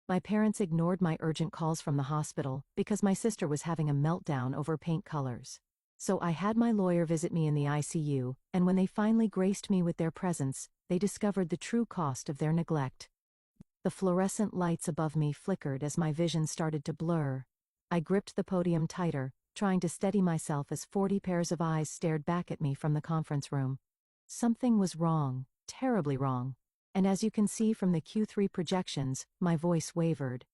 My parents ignored my urgent calls from the hospital because my sister was having a meltdown over paint colors. So I had my lawyer visit me in the ICU, and when they finally graced me with their presence, they discovered the true cost of their neglect. The fluorescent lights above me flickered as my vision started to blur. I gripped the podium tighter, trying to steady myself as 40 pairs of eyes stared back at me from the conference room. Something was wrong, terribly wrong. And as you can see from the Q3 projections, my voice wavered.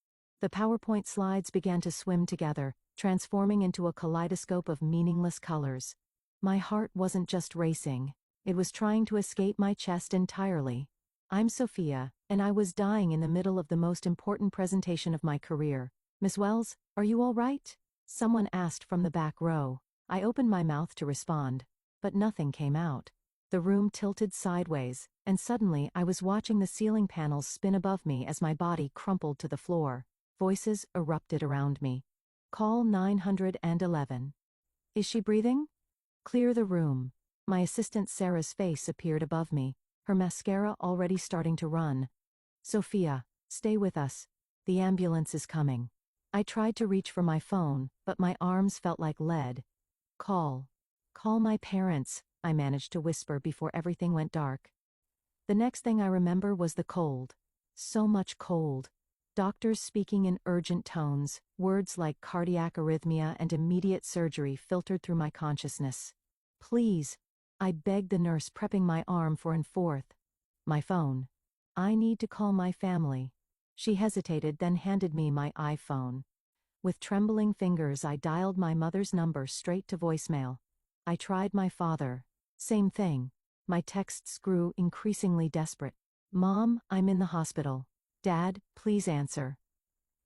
The PowerPoint slides began to swim together, transforming into a kaleidoscope of meaningless colors. My heart wasn't just racing, it was trying to escape my chest entirely. I'm Sophia, and I was dying in the middle of the most important presentation of my career. Miss Wells, are you all right? Someone asked from the back row. I opened my mouth to respond, but nothing came out. The room tilted sideways, and suddenly I was watching the ceiling panels spin above me as my body crumpled to the floor. Voices erupted around me. Call 911. Is she breathing? Clear the room. My assistant Sarah's face appeared above me, her mascara already starting to run. Sophia, stay with us. The ambulance is coming. I tried to reach for my phone, but my arms felt like lead. Call my parents, I managed to whisper before everything went dark. The next thing I remember was the cold. So much cold. Doctors speaking in urgent tones, words like cardiac arrhythmia and immediate surgery filtered through my consciousness. Please, I begged the nurse, prepping my arm for an fourth. My phone. I need to call my family. She hesitated, then handed me my iPhone. With trembling fingers, I dialed my mother's number straight to voicemail. I tried my father. Same thing. My texts grew increasingly desperate. Mom, I'm in the hospital. Dad, please answer.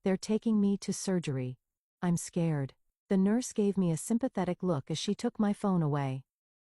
They're taking me to surgery. I'm scared. The nurse gave me a sympathetic look as she took my phone away.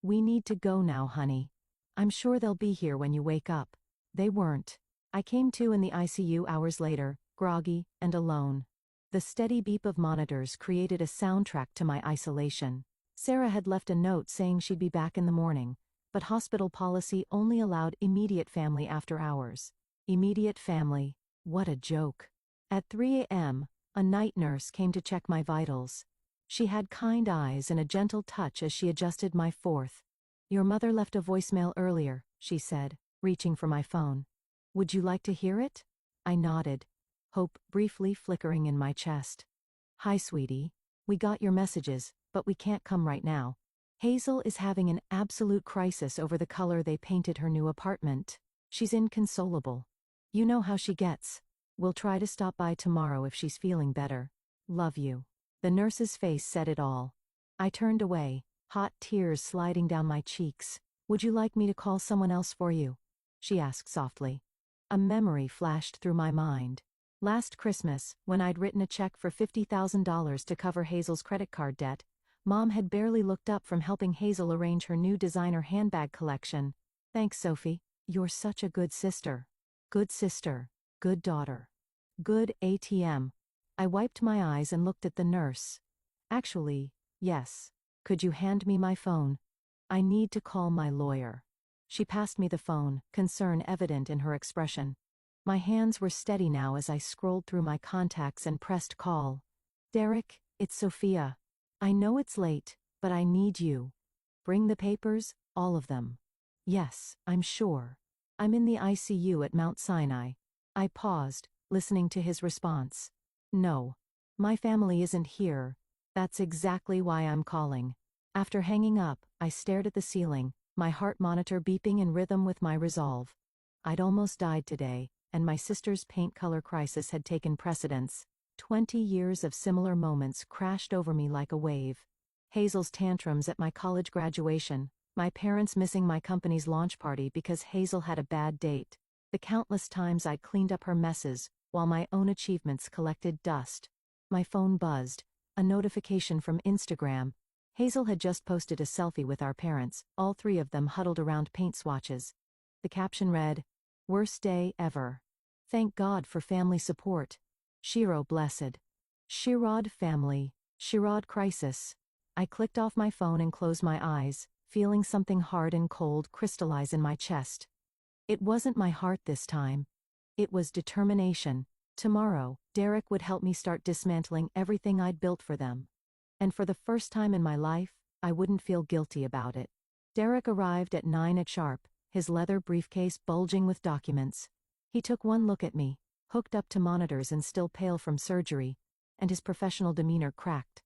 We need to go now, honey. I'm sure they'll be here when you wake up. They weren't. I came to in the ICU hours later, groggy and alone. The steady beep of monitors created a soundtrack to my isolation. Sarah had left a note saying she'd be back in the morning, but hospital policy only allowed immediate family after hours. Immediate family, what a joke. At 3 a.m., a night nurse came to check my vitals. She had kind eyes and a gentle touch as she adjusted my fourth. Your mother left a voicemail earlier, she said, reaching for my phone. Would you like to hear it? I nodded, hope briefly flickering in my chest. Hi, sweetie. We got your messages, but we can't come right now. Hazel is having an absolute crisis over the color they painted her new apartment. She's inconsolable. You know how she gets. We'll try to stop by tomorrow if she's feeling better. Love you. The nurse's face said it all. I turned away, hot tears sliding down my cheeks. Would you like me to call someone else for you? She asked softly. A memory flashed through my mind. Last Christmas, when I'd written a check for $50,000 to cover Hazel's credit card debt, Mom had barely looked up from helping Hazel arrange her new designer handbag collection. Thanks, Sophie. You're such a good sister. Good sister. Good daughter. Good ATM. I wiped my eyes and looked at the nurse. Actually, yes. Could you hand me my phone? I need to call my lawyer. She passed me the phone, concern evident in her expression. My hands were steady now as I scrolled through my contacts and pressed call. Derek, it's Sophia. I know it's late, but I need you. Bring the papers, all of them. Yes, I'm sure. I'm in the ICU at Mount Sinai. I paused, listening to his response. No. My family isn't here. That's exactly why I'm calling. After hanging up, I stared at the ceiling, my heart monitor beeping in rhythm with my resolve. I'd almost died today, and my sister's paint color crisis had taken precedence. 20 years of similar moments crashed over me like a wave. Hazel's tantrums at my college graduation, my parents missing my company's launch party because Hazel had a bad date, the countless times I cleaned up her messes, while my own achievements collected dust. My phone buzzed, a notification from Instagram. Hazel had just posted a selfie with our parents, all three of them huddled around paint swatches. The caption read, "Worst day ever. Thank God for family support. Shiro blessed. Shirod family. Shirod crisis." I clicked off my phone and closed my eyes, feeling something hard and cold crystallize in my chest. It wasn't my heart this time. It was determination. Tomorrow, Derek would help me start dismantling everything I'd built for them. And for the first time in my life, I wouldn't feel guilty about it. Derek arrived at 9 at sharp, his leather briefcase bulging with documents. He took one look at me, hooked up to monitors and still pale from surgery, and his professional demeanor cracked.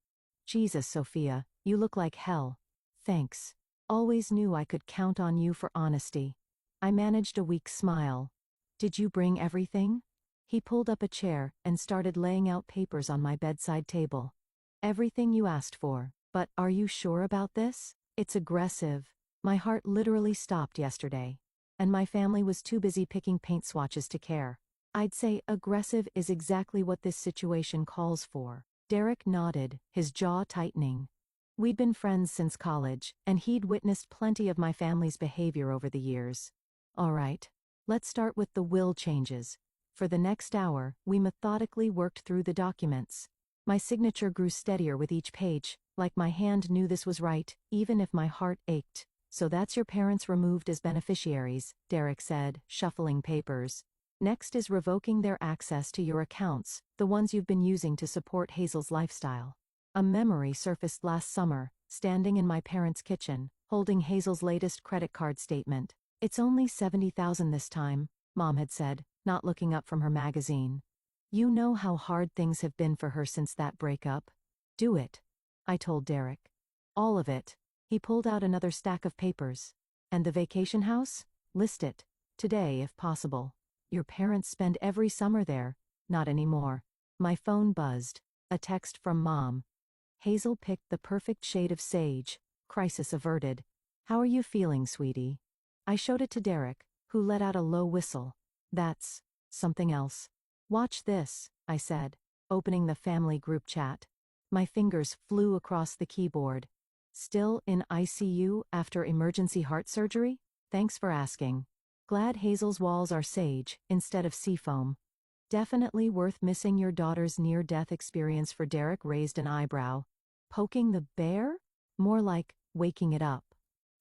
Jesus, Sophia, you look like hell. Thanks. Always knew I could count on you for honesty. I managed a weak smile. Did you bring everything? He pulled up a chair and started laying out papers on my bedside table. Everything you asked for, but are you sure about this? It's aggressive. My heart literally stopped yesterday. And my family was too busy picking paint swatches to care. I'd say aggressive is exactly what this situation calls for. Derek nodded, his jaw tightening. We'd been friends since college, and he'd witnessed plenty of my family's behavior over the years. All right. Let's start with the will changes. For the next hour, we methodically worked through the documents. My signature grew steadier with each page, like my hand knew this was right, even if my heart ached. So that's your parents removed as beneficiaries, Derek said, shuffling papers. Next is revoking their access to your accounts, the ones you've been using to support Hazel's lifestyle. A memory surfaced last summer, standing in my parents' kitchen, holding Hazel's latest credit card statement. It's only $70,000 this time, Mom had said, not looking up from her magazine. You know how hard things have been for her since that breakup. Do it, I told Derek. All of it. He pulled out another stack of papers. And the vacation house? List it. Today, if possible. Your parents spend every summer there. Not anymore. My phone buzzed. A text from Mom. Hazel picked the perfect shade of sage. Crisis averted. How are you feeling, sweetie? I showed it to Derek, who let out a low whistle. That's something else. Watch this, I said, opening the family group chat. My fingers flew across the keyboard. Still in ICU after emergency heart surgery? Thanks for asking. Glad Hazel's walls are sage, instead of seafoam. Definitely worth missing your daughter's near-death experience. For Derek raised an eyebrow. Poking the bear? More like, waking it up.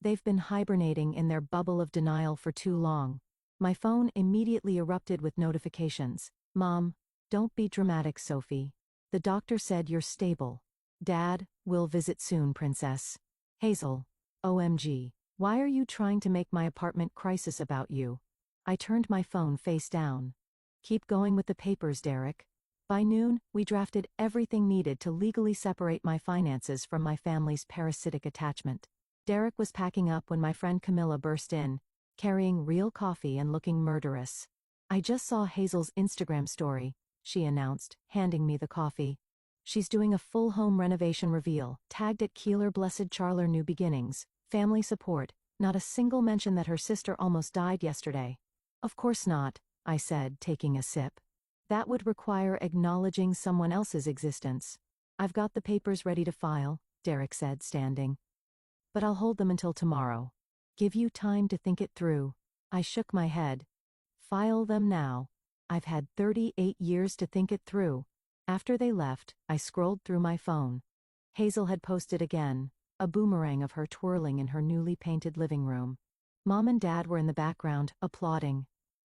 They've been hibernating in their bubble of denial for too long. My phone immediately erupted with notifications. Mom, don't be dramatic, Sophie. The doctor said you're stable. Dad, we'll visit soon, princess. Hazel. OMG. Why are you trying to make my apartment crisis about you? I turned my phone face down. Keep going with the papers, Derek. By noon, we drafted everything needed to legally separate my finances from my family's parasitic attachment. Derek was packing up when my friend Camilla burst in, carrying real coffee and looking murderous. I just saw Hazel's Instagram story, she announced, handing me the coffee. She's doing a full home renovation reveal, tagged at Keeler Blessed Charler New Beginnings, family support, not a single mention that her sister almost died yesterday. Of course not, I said, taking a sip. That would require acknowledging someone else's existence. I've got the papers ready to file, Derek said, standing. But I'll hold them until tomorrow. Give you time to think it through. I shook my head. File them now. I've had 38 years to think it through. After they left, I scrolled through my phone. Hazel had posted again, a boomerang of her twirling in her newly painted living room. Mom and Dad were in the background, applauding.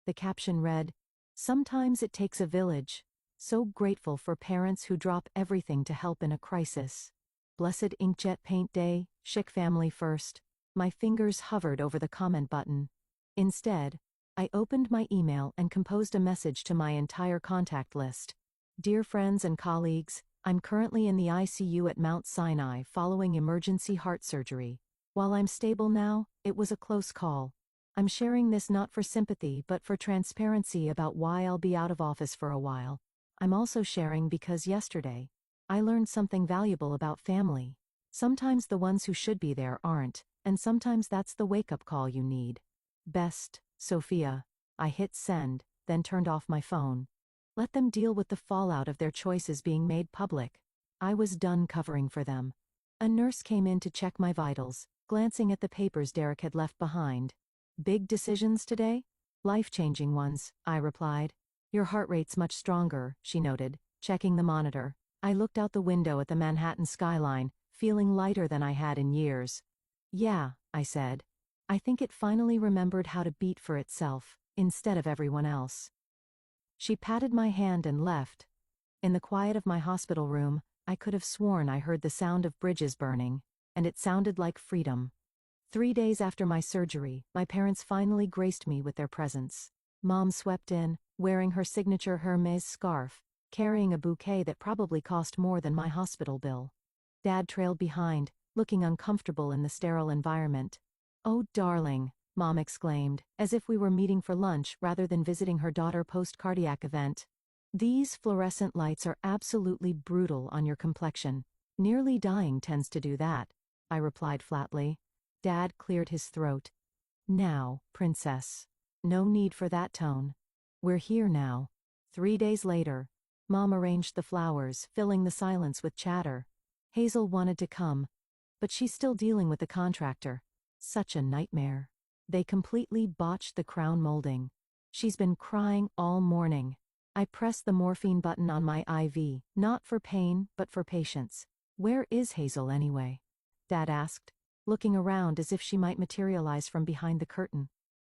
The caption read, "Sometimes it takes a village. So grateful for parents who drop everything to help in a crisis. Blessed inkjet paint day, chic family first." My fingers hovered over the comment button. Instead, I opened my email and composed a message to my entire contact list. Dear friends and colleagues, I'm currently in the ICU at Mount Sinai following emergency heart surgery. While I'm stable now, it was a close call. I'm sharing this not for sympathy but for transparency about why I'll be out of office for a while. I'm also sharing because yesterday, I learned something valuable about family. Sometimes the ones who should be there aren't, and sometimes that's the wake-up call you need. Best, Sophia. I hit send, then turned off my phone. Let them deal with the fallout of their choices being made public. I was done covering for them. A nurse came in to check my vitals, glancing at the papers Derek had left behind. Big decisions today? Life-changing ones, I replied. Your heart rate's much stronger, she noted, checking the monitor. I looked out the window at the Manhattan skyline, feeling lighter than I had in years. Yeah, I said. I think it finally remembered how to beat for itself, instead of everyone else. She patted my hand and left. In the quiet of my hospital room, I could have sworn I heard the sound of bridges burning, and it sounded like freedom. 3 days after my surgery, my parents finally graced me with their presence. Mom swept in, wearing her signature Hermes scarf, carrying a bouquet that probably cost more than my hospital bill. Dad trailed behind, looking uncomfortable in the sterile environment. "Oh, darling," Mom exclaimed, as if we were meeting for lunch rather than visiting her daughter post-cardiac event. "These fluorescent lights are absolutely brutal on your complexion. Nearly dying tends to do that," I replied flatly. Dad cleared his throat. "Now, princess. No need for that tone. We're here now." 3 days later, Mom arranged the flowers, filling the silence with chatter. Hazel wanted to come, but she's still dealing with the contractor. Such a nightmare. They completely botched the crown molding. She's been crying all morning. I pressed the morphine button on my IV, not for pain, but for patience. "Where is Hazel anyway?" Dad asked, looking around as if she might materialize from behind the curtain.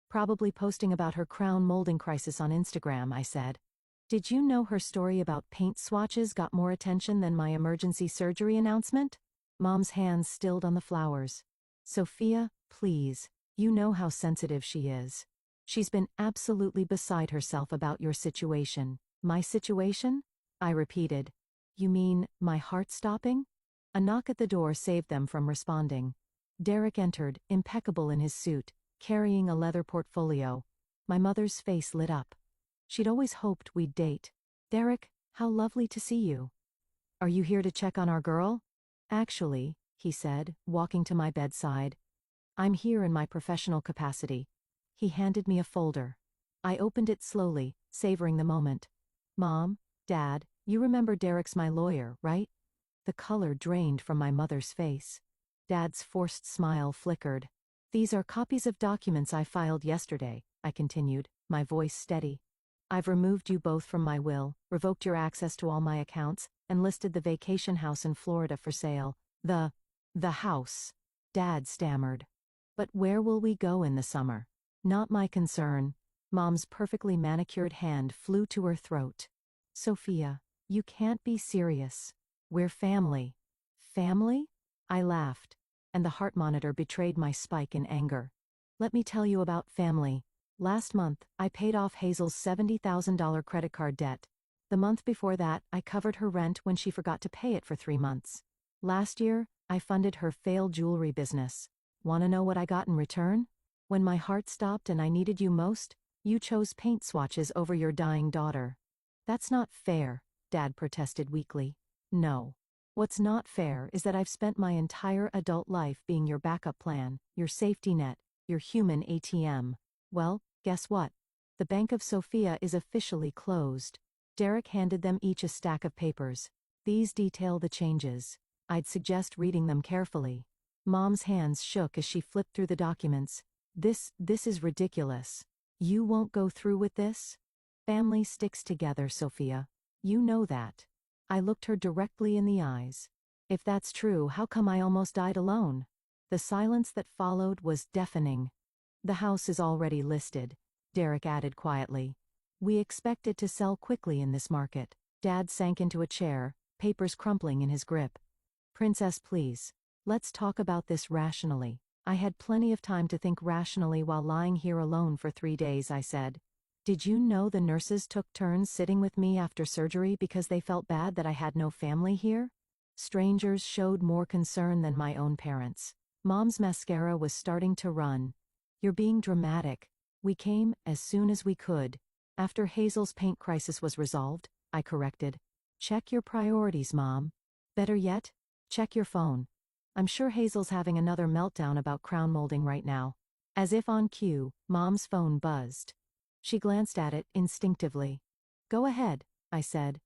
"Probably posting about her crown molding crisis on Instagram," I said. "Did you know her story about paint swatches got more attention than my emergency surgery announcement?" Mom's hands stilled on the flowers. "Sophia, please. You know how sensitive she is. She's been absolutely beside herself about your situation." "My situation?" I repeated. "You mean, my heart stopping?" A knock at the door saved them from responding. Derek entered, impeccable in his suit, carrying a leather portfolio. My mother's face lit up. She'd always hoped we'd date. "Derek, how lovely to see you. Are you here to check on our girl?" "Actually," he said, walking to my bedside, "I'm here in my professional capacity." He handed me a folder. I opened it slowly, savoring the moment. "Mom, Dad, you remember Derek's my lawyer, right?" The color drained from my mother's face. Dad's forced smile flickered. "These are copies of documents I filed yesterday," I continued, my voice steady. "I've removed you both from my will, revoked your access to all my accounts, and listed the vacation house in Florida for sale." The house," Dad stammered. "But where will we go in the summer?" "Not my concern." Mom's perfectly manicured hand flew to her throat. "Sophia, you can't be serious. We're family." "Family?" I laughed, and the heart monitor betrayed my spike in anger. "Let me tell you about family. Last month, I paid off Hazel's $70,000 credit card debt. The month before that, I covered her rent when she forgot to pay it for 3 months. Last year, I funded her failed jewelry business. Want to know what I got in return? When my heart stopped and I needed you most, you chose paint swatches over your dying daughter." "That's not fair," Dad protested weakly. "No. What's not fair is that I've spent my entire adult life being your backup plan, your safety net, your human ATM. Well, guess what? The Bank of Sophia is officially closed." Derek handed them each a stack of papers. "These detail the changes. I'd suggest reading them carefully." Mom's hands shook as she flipped through the documents. This is ridiculous. You won't go through with this?" "Family sticks together, Sophia. You know that." I looked her directly in the eyes. "If that's true, how come I almost died alone?" The silence that followed was deafening. "The house is already listed," Derek added quietly. "We expect it to sell quickly in this market." Dad sank into a chair, papers crumpling in his grip. "Princess, please. Let's talk about this rationally." I had plenty of time to think rationally while lying here alone for 3 days, I said. "Did you know the nurses took turns sitting with me after surgery because they felt bad that I had no family here?" Strangers showed more concern than my own parents. Mom's mascara was starting to run. "You're being dramatic. We came as soon as we could. After Hazel's paint crisis was resolved," I corrected. "Check your priorities, Mom. Better yet, check your phone. I'm sure Hazel's having another meltdown about crown molding right now." As if on cue, Mom's phone buzzed. She glanced at it instinctively. "Go ahead," I said.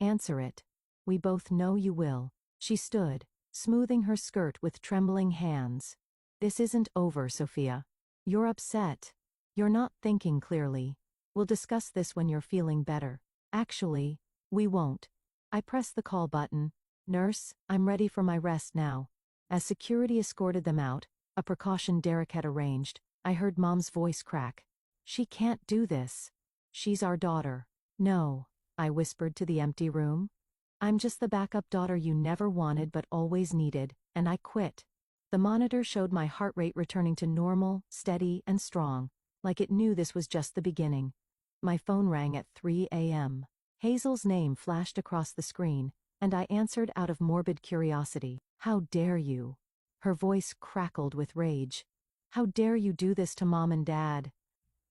"Answer it. We both know you will." She stood, smoothing her skirt with trembling hands. "This isn't over, Sophia. You're upset. You're not thinking clearly. We'll discuss this when you're feeling better." "Actually, we won't." I pressed the call button. "Nurse, I'm ready for my rest now." As security escorted them out, a precaution Derek had arranged, I heard Mom's voice crack. "She can't do this. She's our daughter." No, I whispered to the empty room. I'm just the backup daughter you never wanted but always needed, and I quit. The monitor showed my heart rate returning to normal, steady, and strong, like it knew this was just the beginning. My phone rang at 3 a.m. Hazel's name flashed across the screen, and I answered out of morbid curiosity. How dare you? Her voice crackled with rage. How dare you do this to Mom and Dad?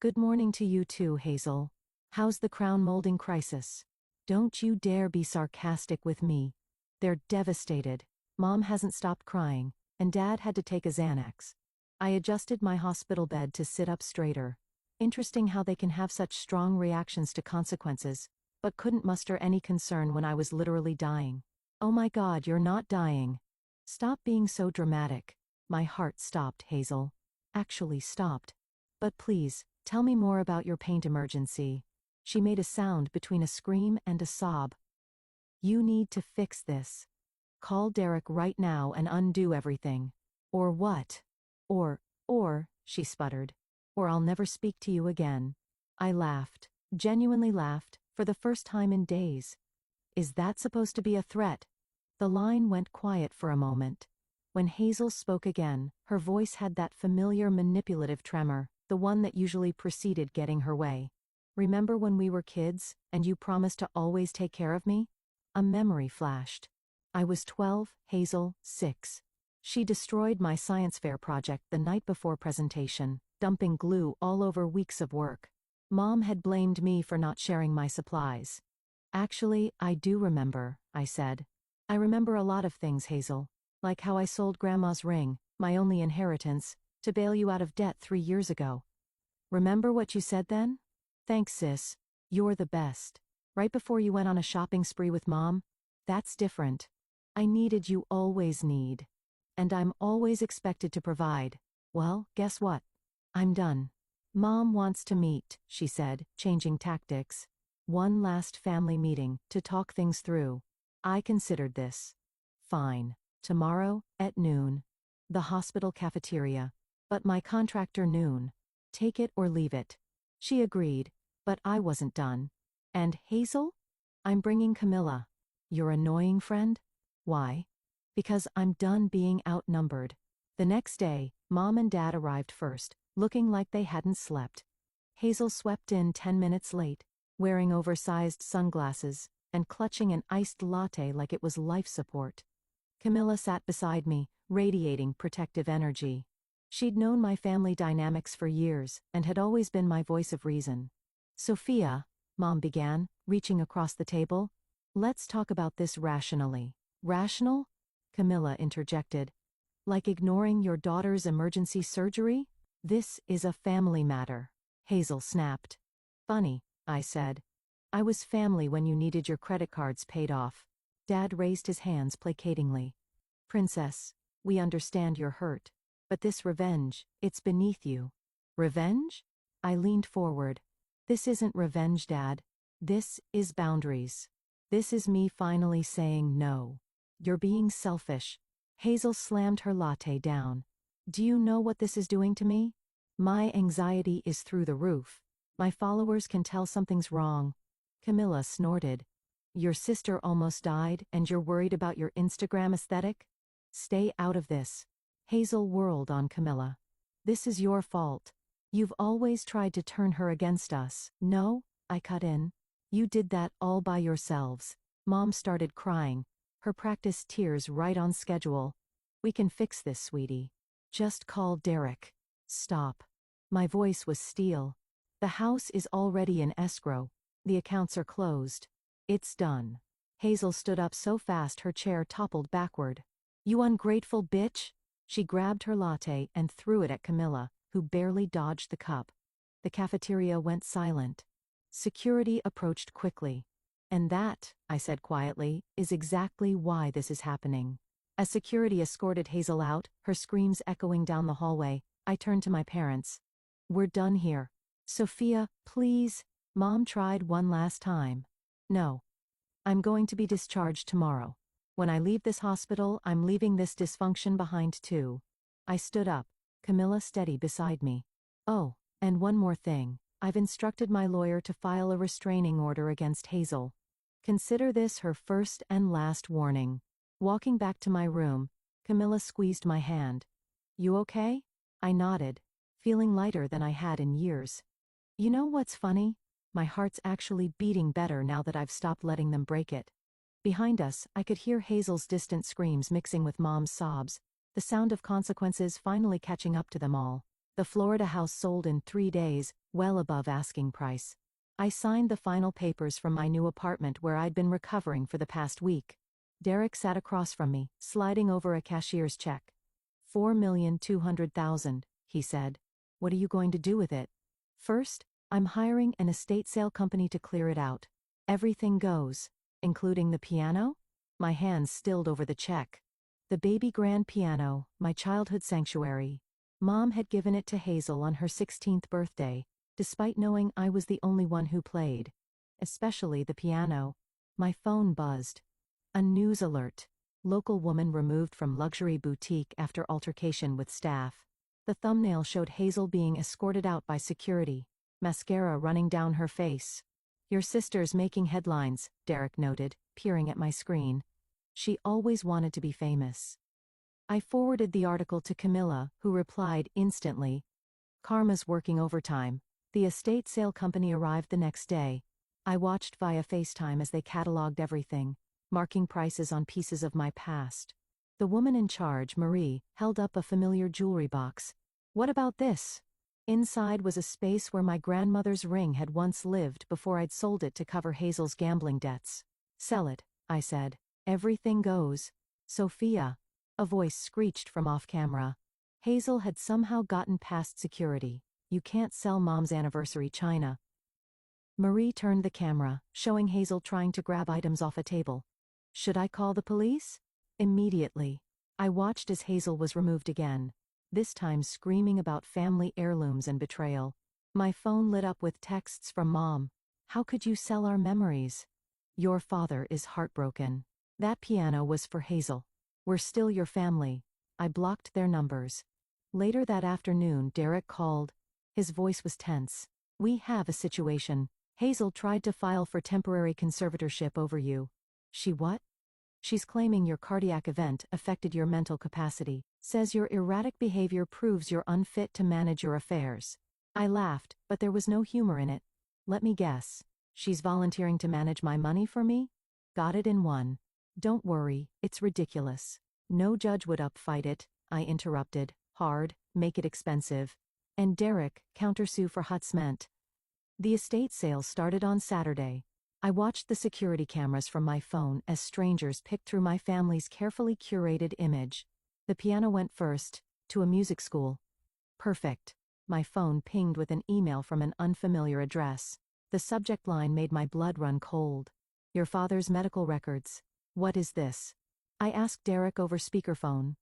Good morning to you too, Hazel. How's the crown molding crisis? Don't you dare be sarcastic with me. They're devastated. Mom hasn't stopped crying, and Dad had to take a Xanax. I adjusted my hospital bed to sit up straighter. Interesting how they can have such strong reactions to consequences, but couldn't muster any concern when I was literally dying. Oh my God, you're not dying. Stop being so dramatic. My heart stopped, Hazel. Actually stopped. But please, tell me more about your paint emergency. She made a sound between a scream and a sob. You need to fix this. Call Derek right now and undo everything. Or what? Or, she sputtered. Or I'll never speak to you again. I laughed, genuinely laughed, for the first time in days. Is that supposed to be a threat? The line went quiet for a moment. When Hazel spoke again, her voice had that familiar manipulative tremor, the one that usually preceded getting her way. Remember when we were kids, and you promised to always take care of me? A memory flashed. I was 12, Hazel, 6. She destroyed my science fair project the night before presentation, dumping glue all over weeks of work. Mom had blamed me for not sharing my supplies. Actually, I do remember, I said. I remember a lot of things, Hazel. Like how I sold Grandma's ring, my only inheritance, to bail you out of debt 3 years ago. Remember what you said then? Thanks, sis. You're the best. Right before you went on a shopping spree with Mom? That's different. I needed you always need. And I'm always expected to provide. Well, guess what? I'm done. Mom wants to meet, she said, changing tactics. One last family meeting, to talk things through. I considered this. Fine. Tomorrow, at noon. The hospital cafeteria. But my contractor noon. Take it or leave it. She agreed, but I wasn't done. And Hazel? I'm bringing Camilla. Your annoying friend? Why? Because I'm done being outnumbered. The next day, Mom and Dad arrived first, looking like they hadn't slept. Hazel swept in 10 minutes late, wearing oversized sunglasses, and clutching an iced latte like it was life support. Camilla sat beside me, radiating protective energy. She'd known my family dynamics for years, and had always been my voice of reason. Sophia, Mom began, reaching across the table. Let's talk about this rationally. Rational? Camilla interjected. Like ignoring your daughter's emergency surgery? This is a family matter. Hazel snapped. Funny, I said. I was family when you needed your credit cards paid off. Dad raised his hands placatingly. Princess, we understand you're hurt. But this revenge, it's beneath you. Revenge? I leaned forward. This isn't revenge, Dad. This is boundaries. This is me finally saying no. You're being selfish. Hazel slammed her latte down. Do you know what this is doing to me? My anxiety is through the roof. My followers can tell something's wrong. Camilla snorted. Your sister almost died and you're worried about your Instagram aesthetic? Stay out of this. Hazel whirled on Camilla. This is your fault. You've always tried to turn her against us. No, I cut in. You did that all by yourselves. Mom started crying, her practice tears right on schedule. We can fix this, sweetie. Just call Derek. Stop. My voice was steel. The house is already in escrow. The accounts are closed. It's done. Hazel stood up so fast her chair toppled backward. You ungrateful bitch! She grabbed her latte and threw it at Camilla, who barely dodged the cup. The cafeteria went silent. Security approached quickly. And that, I said quietly, is exactly why this is happening. As security escorted Hazel out, her screams echoing down the hallway, I turned to my parents. We're done here. Sophia, please. Mom tried one last time. No. I'm going to be discharged tomorrow. When I leave this hospital, I'm leaving this dysfunction behind too. I stood up, Camilla steady beside me. Oh, and one more thing. I've instructed my lawyer to file a restraining order against Hazel. Consider this her first and last warning. Walking back to my room, Camilla squeezed my hand. You okay? I nodded, feeling lighter than I had in years. You know what's funny? My heart's actually beating better now that I've stopped letting them break it. Behind us, I could hear Hazel's distant screams mixing with Mom's sobs, the sound of consequences finally catching up to them all. The Florida house sold in 3 days, well above asking price. I signed the final papers from my new apartment where I'd been recovering for the past week. Derek sat across from me, sliding over a cashier's check. $4,200,000, he said. What are you going to do with it? First, I'm hiring an estate sale company to clear it out. Everything goes. Including the piano? My hands stilled over the check. The baby grand piano, my childhood sanctuary. Mom had given it to Hazel on her 16th birthday, despite knowing I was the only one who played. Especially the piano. My phone buzzed. A news alert. Local woman removed from luxury boutique after altercation with staff. The thumbnail showed Hazel being escorted out by security, mascara running down her face. Your sister's making headlines, Derek noted, peering at my screen. She always wanted to be famous. I forwarded the article to Camilla, who replied instantly. Karma's working overtime. The estate sale company arrived the next day. I watched via FaceTime as they cataloged everything, marking prices on pieces of my past. The woman in charge, Marie, held up a familiar jewelry box. What about this? Inside was a space where my grandmother's ring had once lived before I'd sold it to cover Hazel's gambling debts. Sell it, I said. Everything goes. Sophia. A voice screeched from off-camera. Hazel had somehow gotten past security. You can't sell Mom's anniversary china. Marie turned the camera, showing Hazel trying to grab items off a table. Should I call the police? Immediately. I watched as Hazel was removed again, this time screaming about family heirlooms and betrayal. My phone lit up with texts from Mom. How could you sell our memories? Your father is heartbroken. That piano was for Hazel. We're still your family. I blocked their numbers. Later that afternoon, Derek called. His voice was tense. We have a situation. Hazel tried to file for temporary conservatorship over you. She what? She's claiming your cardiac event affected your mental capacity. Says your erratic behavior proves you're unfit to manage your affairs. I laughed, but there was no humor in it. Let me guess. She's volunteering to manage my money for me? Got it in one. Don't worry, it's ridiculous. No judge would upfight it, I interrupted. Hard, make it expensive. And Derek, countersue for harassment. The estate sale started on Saturday. I watched the security cameras from my phone as strangers picked through my family's carefully curated image. The piano went first, to a music school. Perfect. My phone pinged with an email from an unfamiliar address. The subject line made my blood run cold. Your father's medical records. What is this? I asked Derek over speakerphone.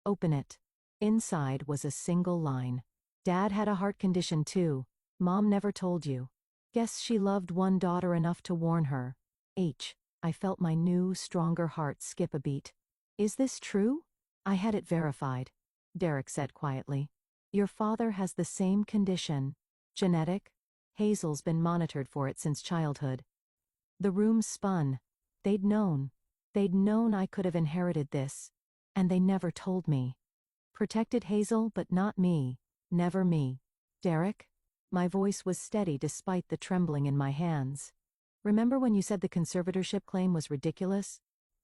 Open it. Inside was a single line. Dad had a heart condition too. Mom never told you. Guess she loved one daughter enough to warn her. I felt my new, stronger heart skip a beat. Is this true? I had it verified. Derek said quietly. Your father has the same condition. Genetic? Hazel's been monitored for it since childhood. The room spun. They'd known. They'd known I could have inherited this. And they never told me. Protected Hazel, but not me. Never me. Derek? My voice was steady despite the trembling in my hands. Remember when you said the conservatorship claim was ridiculous?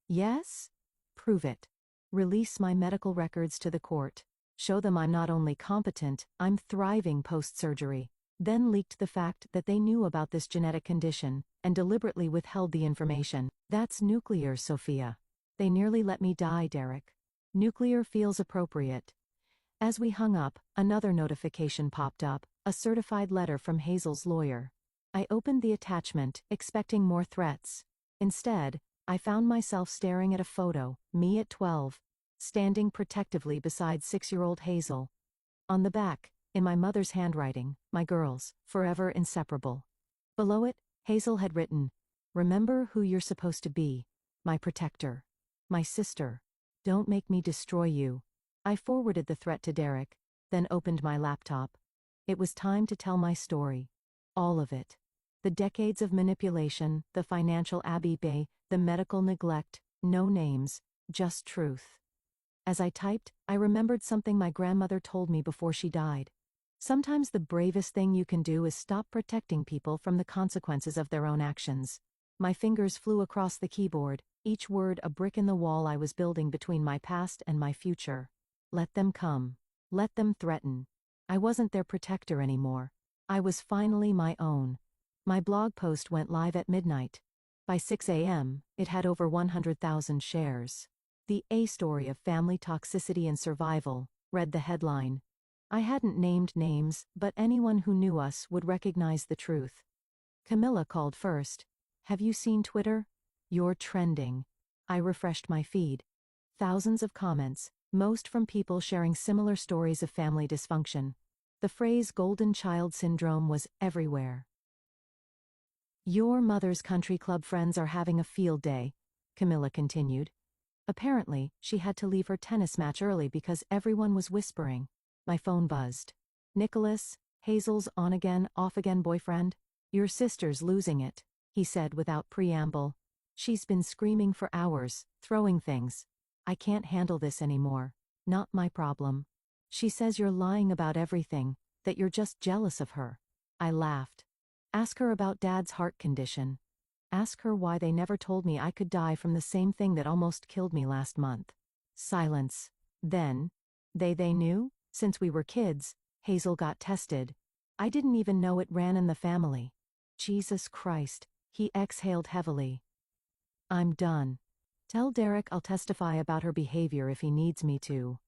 Yes? Prove it. Release my medical records to the court. Show them I'm not only competent, I'm thriving post-surgery. Then leaked the fact that they knew about this genetic condition, and deliberately withheld the information. That's nuclear, Sophia. They nearly let me die, Derek. Nuclear feels appropriate. As we hung up, another notification popped up, a certified letter from Hazel's lawyer. I opened the attachment, expecting more threats. Instead, I found myself staring at a photo, me at 12, standing protectively beside 6-year-old Hazel. On the back, in my mother's handwriting, my girls, forever inseparable. Below it, Hazel had written, remember who you're supposed to be, my protector, my sister. Don't make me destroy you. I forwarded the threat to Derek, then opened my laptop. It was time to tell my story. All of it. The decades of manipulation, the financial abibe, the medical neglect, no names, just truth. As I typed, I remembered something my grandmother told me before she died. Sometimes the bravest thing you can do is stop protecting people from the consequences of their own actions. My fingers flew across the keyboard, each word a brick in the wall I was building between my past and my future. Let them come. Let them threaten. I wasn't their protector anymore. I was finally my own. My blog post went live at midnight. By 6 a.m., it had over 100,000 shares. "The A Story of Family Toxicity and Survival," read the headline. I hadn't named names, but anyone who knew us would recognize the truth. Camilla called first. "Have you seen Twitter? You're trending." I refreshed my feed. Thousands of comments, most from people sharing similar stories of family dysfunction. The phrase golden child syndrome was everywhere. "Your mother's country club friends are having a field day," Camilla continued. Apparently, she had to leave her tennis match early because everyone was whispering. My phone buzzed. "Nicholas, Hazel's on-again, off-again boyfriend? Your sister's losing it," he said without preamble. "She's been screaming for hours, throwing things. I can't handle this anymore. Not my problem. She says you're lying about everything, that you're just jealous of her." I laughed. "Ask her about Dad's heart condition. Ask her why they never told me I could die from the same thing that almost killed me last month." Silence. Then, they knew? Since we were kids, Hazel got tested. I didn't even know it ran in the family. Jesus Christ, he exhaled heavily. "I'm done. Tell Derek I'll testify about her behavior if he needs me to."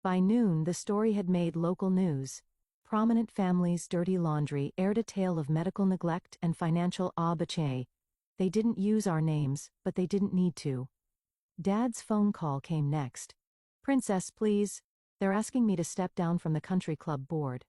By noon, the story had made local news. Prominent Families' Dirty Laundry aired a tale of medical neglect and financial abiche. They didn't use our names, but they didn't need to. Dad's phone call came next. "Princess, please. They're asking me to step down from the country club board."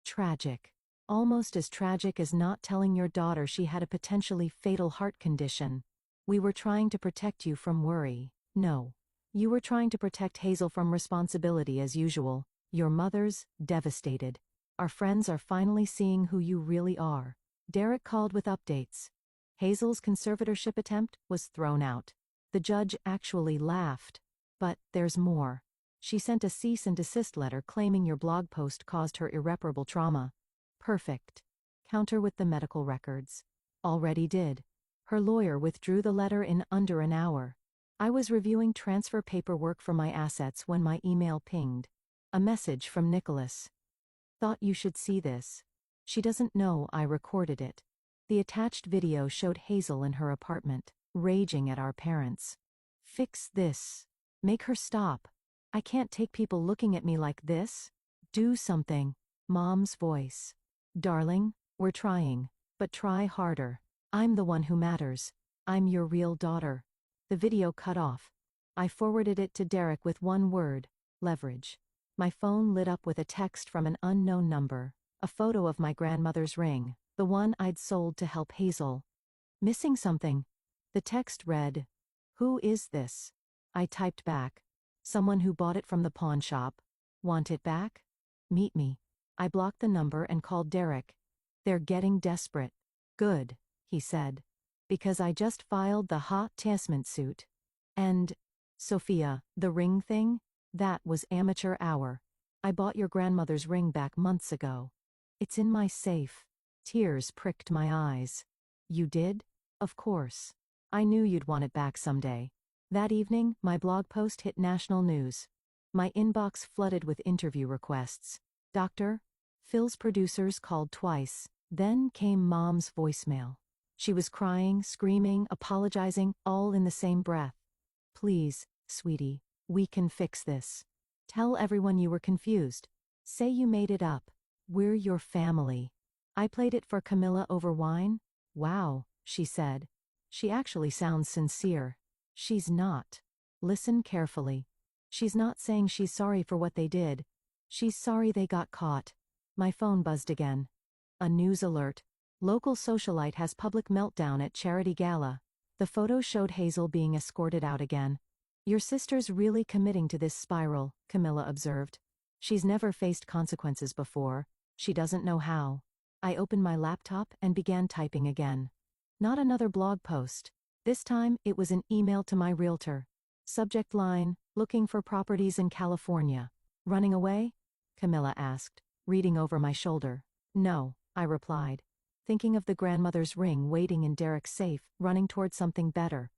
Tragic. Almost as tragic as not telling your daughter she had a potentially fatal heart condition. "We were trying to protect you from worry." No. You were trying to protect Hazel from responsibility as usual. Your mother's devastated. "Our friends are finally seeing who you really are." Derek called with updates. Hazel's conservatorship attempt was thrown out. The judge actually laughed. "But there's more. She sent a cease and desist letter claiming your blog post caused her irreparable trauma." Perfect. Counter with the medical records. Already did. Her lawyer withdrew the letter in under an hour. I was reviewing transfer paperwork for my assets when my email pinged. A message from Nicholas. "Thought you should see this. She doesn't know I recorded it." The attached video showed Hazel in her apartment, raging at our parents. "Fix this. Make her stop. I can't take people looking at me like this. Do something." Mom's voice. "Darling, we're trying, but try harder. I'm the one who matters. I'm your real daughter." The video cut off. I forwarded it to Derek with one word: leverage. My phone lit up with a text from an unknown number, a photo of my grandmother's ring, the one I'd sold to help Hazel. "Missing something." The text read, "Who is this?" I typed back, "Someone who bought it from the pawn shop. Want it back? Meet me." I blocked the number and called Derek. "They're getting desperate." "Good," he said. "Because I just filed the hot attachment suit." And, "Sophia, the ring thing? That was amateur hour. I bought your grandmother's ring back months ago. It's in my safe." Tears pricked my eyes. "You did? Of course. I knew you'd want it back someday." That evening, my blog post hit national news. My inbox flooded with interview requests. Dr. Phil's producers called twice. Then came Mom's voicemail. She was crying, screaming, apologizing, all in the same breath. "Please, sweetie, we can fix this. Tell everyone you were confused. Say you made it up. We're your family." I played it for Camilla over wine. "Wow," she said. "She actually sounds sincere." She's not. Listen carefully. She's not saying she's sorry for what they did. She's sorry they got caught. My phone buzzed again. A news alert. Local socialite has public meltdown at charity gala. The photo showed Hazel being escorted out again. "Your sister's really committing to this spiral," Camilla observed. "She's never faced consequences before. She doesn't know how." I opened my laptop and began typing again. Not another blog post. This time, it was an email to my realtor. Subject line, looking for properties in California. Running away? Camilla asked, reading over my shoulder. No, I replied, thinking of the grandmother's ring waiting in Derek's safe, running toward something better.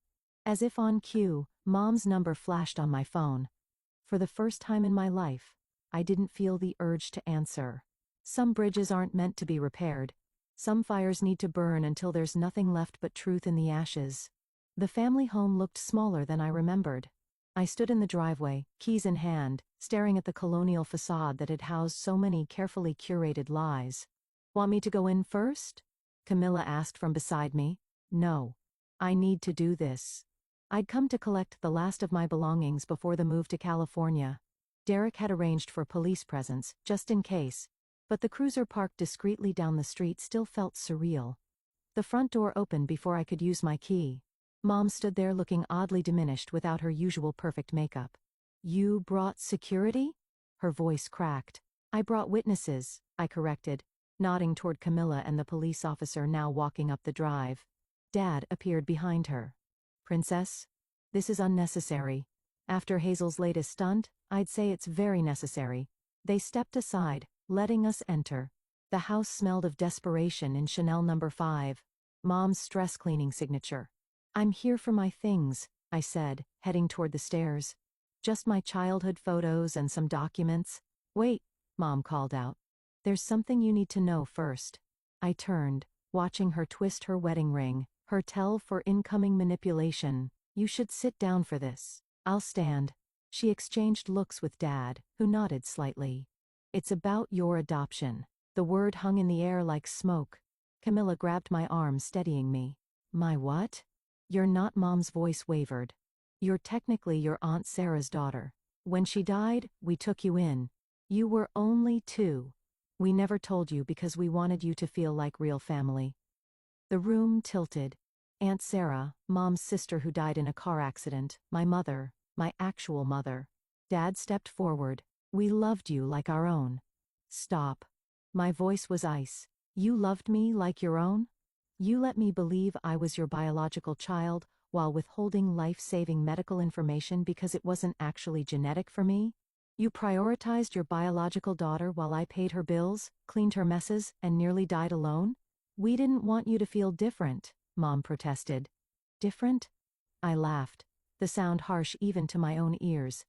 As if on cue, Mom's number flashed on my phone. For the first time in my life, I didn't feel the urge to answer. Some bridges aren't meant to be repaired. Some fires need to burn until there's nothing left but truth in the ashes. The family home looked smaller than I remembered. I stood in the driveway, keys in hand, staring at the colonial facade that had housed so many carefully curated lies. Want me to go in first? Camilla asked from beside me. No. I need to do this. I'd come to collect the last of my belongings before the move to California. Derek had arranged for police presence, just in case, but the cruiser parked discreetly down the street still felt surreal. The front door opened before I could use my key. Mom stood there looking oddly diminished without her usual perfect makeup. You brought security? Her voice cracked. I brought witnesses, I corrected, nodding toward Camilla and the police officer now walking up the drive. Dad appeared behind her. Princess? This is unnecessary. After Hazel's latest stunt, I'd say it's very necessary. They stepped aside, letting us enter. The house smelled of desperation in Chanel No. 5. Mom's stress cleaning signature. I'm here for my things, I said, heading toward the stairs. Just my childhood photos and some documents. Wait, Mom called out. There's something you need to know first. I turned, watching her twist her wedding ring, her tell for incoming manipulation. You should sit down for this. I'll stand. She exchanged looks with Dad, who nodded slightly. It's about your adoption. The word hung in the air like smoke. Camilla grabbed my arm, steadying me. My what? You're not. Mom's voice wavered. You're technically your Aunt Sarah's daughter. When she died, we took you in. You were only 2. We never told you because we wanted you to feel like real family. The room tilted. Aunt Sarah, Mom's sister who died in a car accident, my mother, my actual mother. Dad stepped forward. We loved you like our own. Stop. My voice was ice. You loved me like your own? You let me believe I was your biological child while withholding life-saving medical information because it wasn't actually genetic for me? You prioritized your biological daughter while I paid her bills, cleaned her messes, and nearly died alone? We didn't want you to feel different, Mom protested. Different? I laughed, the sound harsh even to my own ears.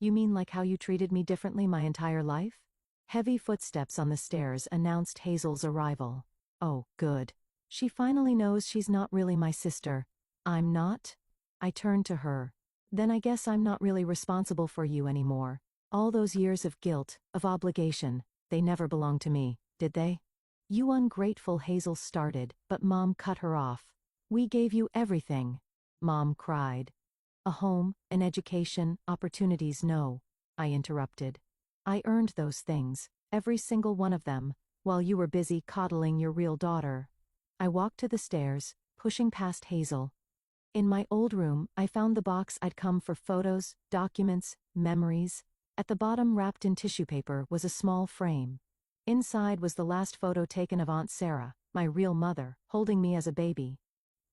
You mean like how you treated me differently my entire life? Heavy footsteps on the stairs announced Hazel's arrival. Oh, good. She finally knows she's not really my sister. I'm not? I turned to her. Then I guess I'm not really responsible for you anymore. All those years of guilt, of obligation, they never belonged to me, did they? You ungrateful, Hazel started, but Mom cut her off. We gave you everything, Mom cried. A home, an education, opportunities. No, I interrupted. I earned those things, every single one of them, while you were busy coddling your real daughter. I walked to the stairs, pushing past Hazel. In my old room, I found the box I'd come for: photos, documents, memories. At the bottom, wrapped in tissue paper, was a small frame. Inside was the last photo taken of Aunt Sarah, my real mother, holding me as a baby.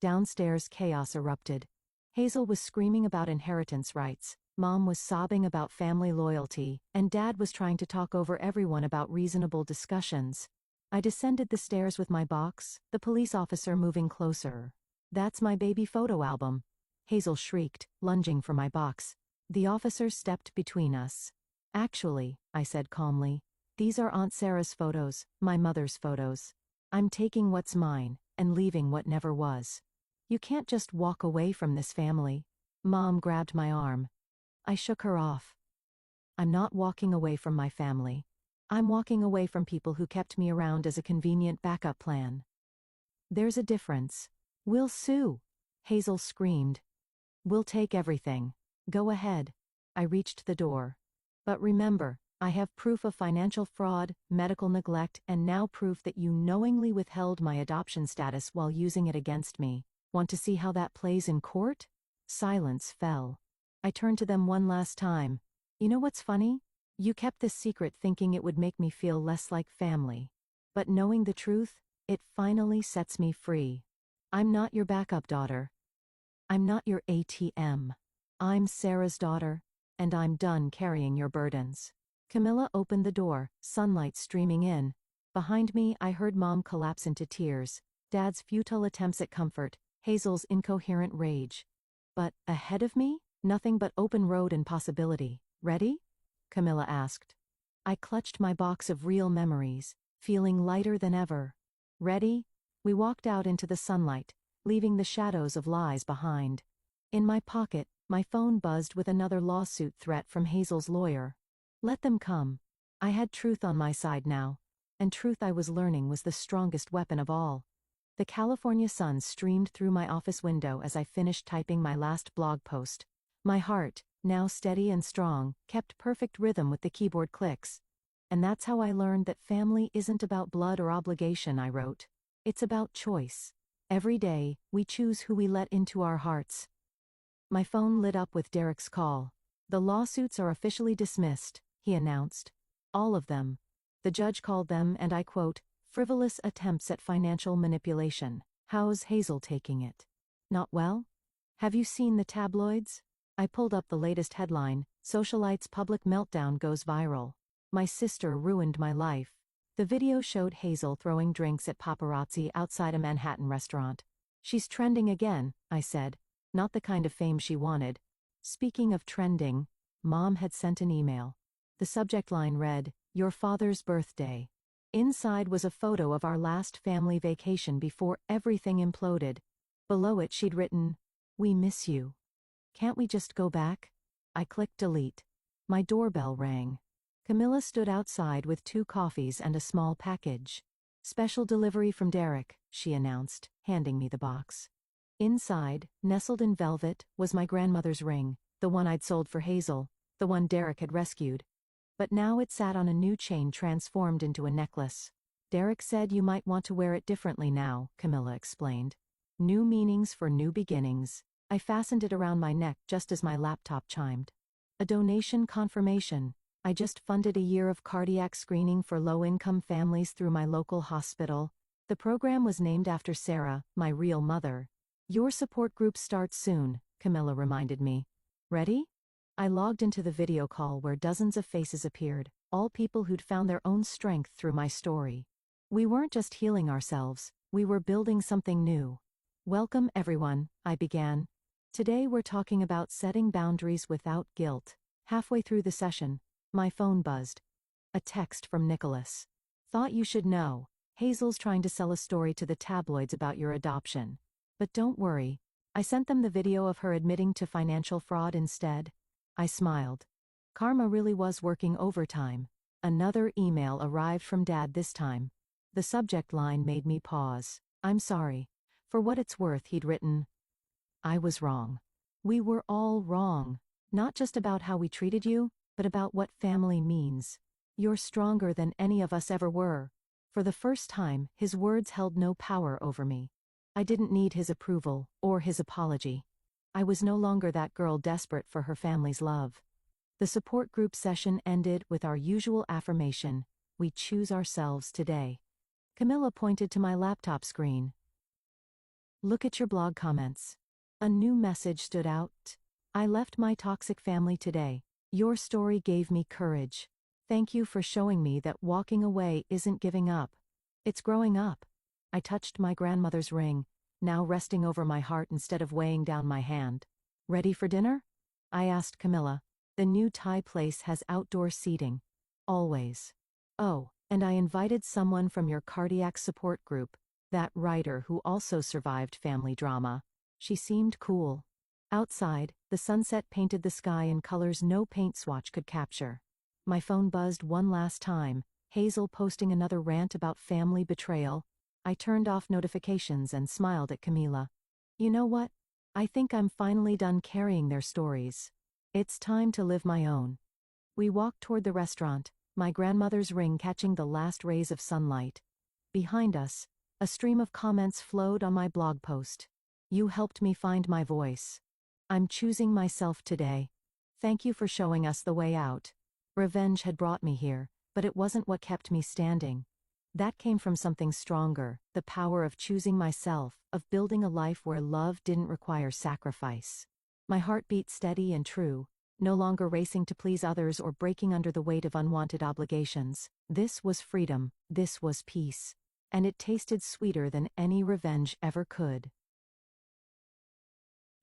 Downstairs, chaos erupted. Hazel was screaming about inheritance rights, Mom was sobbing about family loyalty, and Dad was trying to talk over everyone about reasonable discussions. I descended the stairs with my box, the police officer moving closer. That's my baby photo album, Hazel shrieked, lunging for my box. The officer stepped between us. Actually, I said calmly, these are Aunt Sarah's photos, my mother's photos. I'm taking what's mine, and leaving what never was. You can't just walk away from this family. Mom grabbed my arm. I shook her off. I'm not walking away from my family. I'm walking away from people who kept me around as a convenient backup plan. There's a difference. We'll sue, Hazel screamed. We'll take everything. Go ahead. I reached the door. But remember, I have proof of financial fraud, medical neglect, and now proof that you knowingly withheld my adoption status while using it against me. Want to see how that plays in court? Silence fell. I turned to them one last time. You know what's funny? You kept this secret thinking it would make me feel less like family. But knowing the truth, it finally sets me free. I'm not your backup daughter. I'm not your ATM. I'm Sarah's daughter, and I'm done carrying your burdens. Camilla opened the door, sunlight streaming in. Behind me, I heard Mom collapse into tears, Dad's futile attempts at comfort, Hazel's incoherent rage. But, ahead of me, nothing but open road and possibility. Ready? Camilla asked. I clutched my box of real memories, feeling lighter than ever. Ready? We walked out into the sunlight, leaving the shadows of lies behind. In my pocket, my phone buzzed with another lawsuit threat from Hazel's lawyer. Let them come. I had truth on my side now, and truth I was learning was the strongest weapon of all. The California sun streamed through my office window as I finished typing my last blog post. My heart, now steady and strong, kept perfect rhythm with the keyboard clicks. And that's how I learned that family isn't about blood or obligation, I wrote. It's about choice. Every day, we choose who we let into our hearts. My phone lit up with Derek's call. The lawsuits are officially dismissed, he announced. All of them. The judge called them, and I quote, frivolous attempts at financial manipulation. How's Hazel taking it? Not well? Have you seen the tabloids? I pulled up the latest headline, Socialite's public meltdown goes viral. My sister ruined my life. The video showed Hazel throwing drinks at paparazzi outside a Manhattan restaurant. She's trending again, I said. Not the kind of fame she wanted. Speaking of trending, Mom had sent an email. The subject line read, Your father's birthday. Inside was a photo of our last family vacation before everything imploded. Below it she'd written, We miss you. Can't we just go back? I clicked delete. My doorbell rang. Camilla stood outside with 2 coffees and a small package. Special delivery from Derek, she announced, handing me the box. Inside, nestled in velvet, was my grandmother's ring, the one I'd sold for Hazel, the one Derek had rescued. But now it sat on a new chain transformed into a necklace. Derek said you might want to wear it differently now, Camilla explained. New meanings for new beginnings. I fastened it around my neck just as my laptop chimed. A donation confirmation. I just funded a year of cardiac screening for low-income families through my local hospital. The program was named after Sarah, my real mother. Your support group starts soon, Camilla reminded me. Ready? I logged into the video call where dozens of faces appeared, all people who'd found their own strength through my story. We weren't just healing ourselves, we were building something new. Welcome everyone, I began. Today we're talking about setting boundaries without guilt. Halfway through the session, my phone buzzed. A text from Nicholas. Thought you should know. Hazel's trying to sell a story to the tabloids about your adoption. But don't worry. I sent them the video of her admitting to financial fraud instead. I smiled. Karma really was working overtime. Another email arrived from Dad this time. The subject line made me pause. I'm sorry. For what it's worth, he'd written. I was wrong. We were all wrong. Not just about how we treated you, but about what family means. You're stronger than any of us ever were. For the first time, his words held no power over me. I didn't need his approval, or his apology. I was no longer that girl desperate for her family's love. The support group session ended with our usual affirmation, we choose ourselves today. Camilla pointed to my laptop screen. Look at your blog comments. A new message stood out. I left my toxic family today. Your story gave me courage. Thank you for showing me that walking away isn't giving up. It's growing up. I touched my grandmother's ring, now resting over my heart instead of weighing down my hand. Ready for dinner? I asked Camilla. The new Thai place has outdoor seating. Always. Oh, and I invited someone from your cardiac support group, that writer who also survived family drama. She seemed cool. Outside, the sunset painted the sky in colors no paint swatch could capture. My phone buzzed one last time, Hazel posting another rant about family betrayal. I turned off notifications and smiled at Camilla. You know what? I think I'm finally done carrying their stories. It's time to live my own. We walked toward the restaurant, my grandmother's ring catching the last rays of sunlight. Behind us, a stream of comments flowed on my blog post. You helped me find my voice. I'm choosing myself today. Thank you for showing us the way out. Revenge had brought me here, but it wasn't what kept me standing. That came from something stronger, the power of choosing myself, of building a life where love didn't require sacrifice. My heart beat steady and true, no longer racing to please others or breaking under the weight of unwanted obligations. This was freedom, this was peace. And it tasted sweeter than any revenge ever could.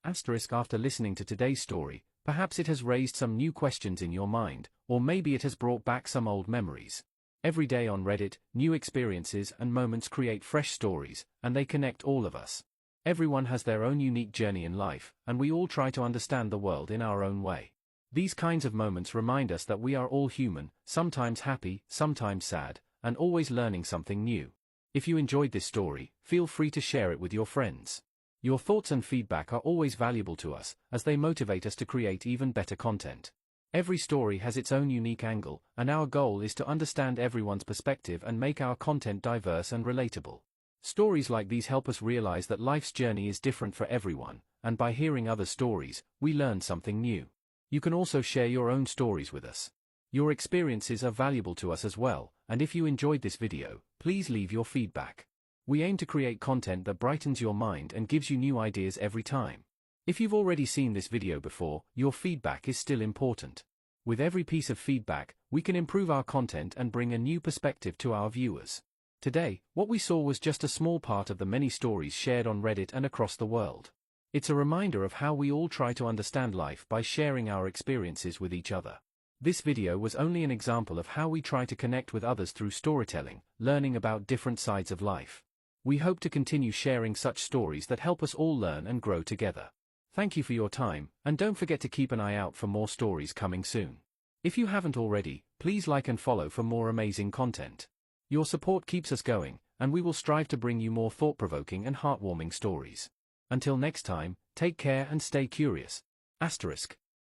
Asterisk. After listening to today's story, perhaps it has raised some new questions in your mind, or maybe it has brought back some old memories. Every day on Reddit, new experiences and moments create fresh stories, and they connect all of us. Everyone has their own unique journey in life, and we all try to understand the world in our own way. These kinds of moments remind us that we are all human, sometimes happy, sometimes sad, and always learning something new. If you enjoyed this story, feel free to share it with your friends. Your thoughts and feedback are always valuable to us, as they motivate us to create even better content. Every story has its own unique angle, and our goal is to understand everyone's perspective and make our content diverse and relatable. Stories like these help us realize that life's journey is different for everyone, and by hearing other stories, we learn something new. You can also share your own stories with us. Your experiences are valuable to us as well, and if you enjoyed this video, please leave your feedback. We aim to create content that brightens your mind and gives you new ideas every time. If you've already seen this video before, your feedback is still important. With every piece of feedback, we can improve our content and bring a new perspective to our viewers. Today, what we saw was just a small part of the many stories shared on Reddit and across the world. It's a reminder of how we all try to understand life by sharing our experiences with each other. This video was only an example of how we try to connect with others through storytelling, learning about different sides of life. We hope to continue sharing such stories that help us all learn and grow together. Thank you for your time, and don't forget to keep an eye out for more stories coming soon. If you haven't already, please like and follow for more amazing content. Your support keeps us going, and we will strive to bring you more thought-provoking and heartwarming stories. Until next time, take care and stay curious. Asterisk.